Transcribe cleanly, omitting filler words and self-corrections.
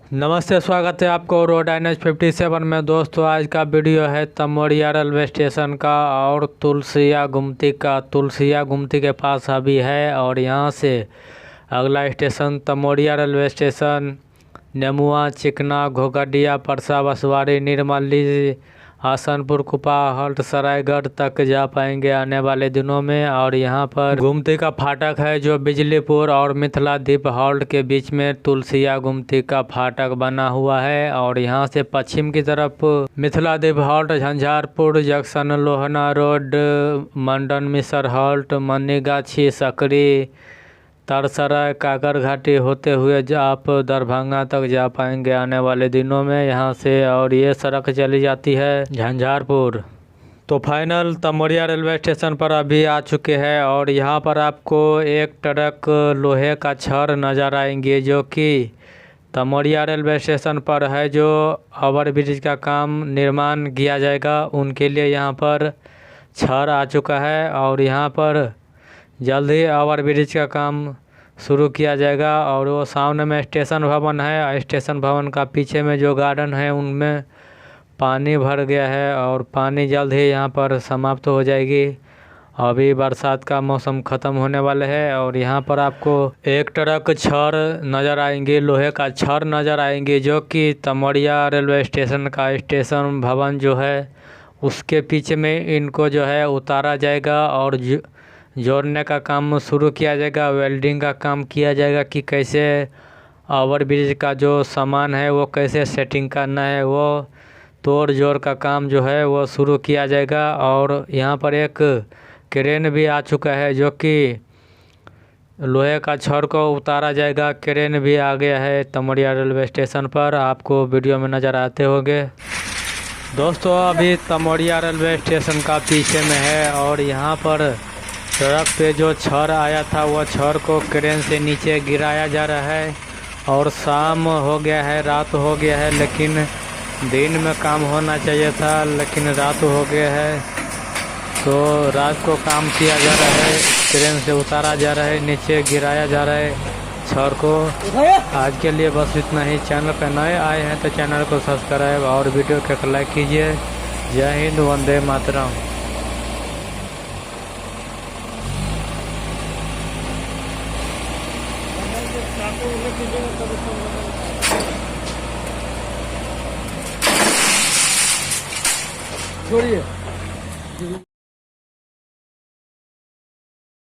नमस्ते, स्वागत है आपको रोड NH57 में। दोस्तों, आज का वीडियो है तमोड़िया रेलवे स्टेशन का और तुलसिया गुमती का। तुलसिया गुमती के पास अभी है और यहाँ से अगला स्टेशन तमोड़िया रेलवे स्टेशन, नेमुआ, चिकना, घोघडिया, परसा, बसवाड़ी, निर्मली, हसनपुर, कुपा, हल्ट, सरायगढ़ तक जा पाएंगे आने वाले दिनों में। और यहाँ पर गुमती का फाटक है जो बिजलीपुर और मिथिलादीप हॉल्ट के बीच में तुलसिया गुमती का फाटक बना हुआ है। और यहाँ से पश्चिम की तरफ Mithiladeep halt, Jhanjharpur junction, Lohna road, Mandan Misar halt, Manigachhi, सकरी, तरसराय, काकर घाटी होते हुए आप दरभंगा तक जा पाएंगे आने वाले दिनों में यहाँ से। और ये सड़क चली जाती है झंझारपुर। तो फाइनल तमोड़िया रेलवे स्टेशन पर अभी आ चुके हैं और यहाँ पर आपको एक ट्रक लोहे का छड़ नज़र आएंगे जो कि तमोड़िया रेलवे स्टेशन पर है, जो ओवर ब्रिज का काम निर्माण किया जाएगा उनके लिए यहाँ पर छड़ आ चुका है। और यहाँ पर जल्द ही ओवर ब्रिज का काम शुरू किया जाएगा। और वो सामने में स्टेशन भवन है, स्टेशन भवन का पीछे में जो गार्डन है उनमें पानी भर गया है और पानी जल्द ही यहाँ पर समाप्त हो जाएगी। अभी बरसात का मौसम ख़त्म होने वाले है और यहाँ पर आपको एक ट्रक छड़ नज़र आएंगे, लोहे का छड़ नज़र आएंगे जो कि तमोड़िया रेलवे स्टेशन का स्टेशन भवन जो है उसके पीछे में इनको जो है उतारा जाएगा और जोड़ने का काम शुरू किया जाएगा, वेल्डिंग का काम किया जाएगा कि कैसे ओवर ब्रिज का जो सामान है वो कैसे सेटिंग करना है, वो तोड़ जोड़ का काम जो है वो शुरू किया जाएगा। और यहाँ पर एक क्रेन भी आ चुका है जो कि लोहे का छड़ को उतारा जाएगा। क्रेन भी आ गया है तमोड़िया रेलवे स्टेशन पर, आपको वीडियो में नज़र आते होंगे। दोस्तों, अभी तमोड़िया रेलवे स्टेशन का पीछे में है और यहाँ पर सड़क पे जो छड़ आया था वो छड़ को क्रेन से नीचे गिराया जा रहा है। और शाम हो गया है, रात हो गया है, लेकिन दिन में काम होना चाहिए था लेकिन रात हो गया है, तो रात को काम किया जा रहा है, क्रेन से उतारा जा रहा है, नीचे गिराया जा रहा है छड़ को। आज के लिए बस इतना ही। चैनल पर नए आए हैं तो चैनल को सब्सक्राइब और वीडियो को लाइक कीजिए। जय हिंद, वंदे मातरम। छोड़िए।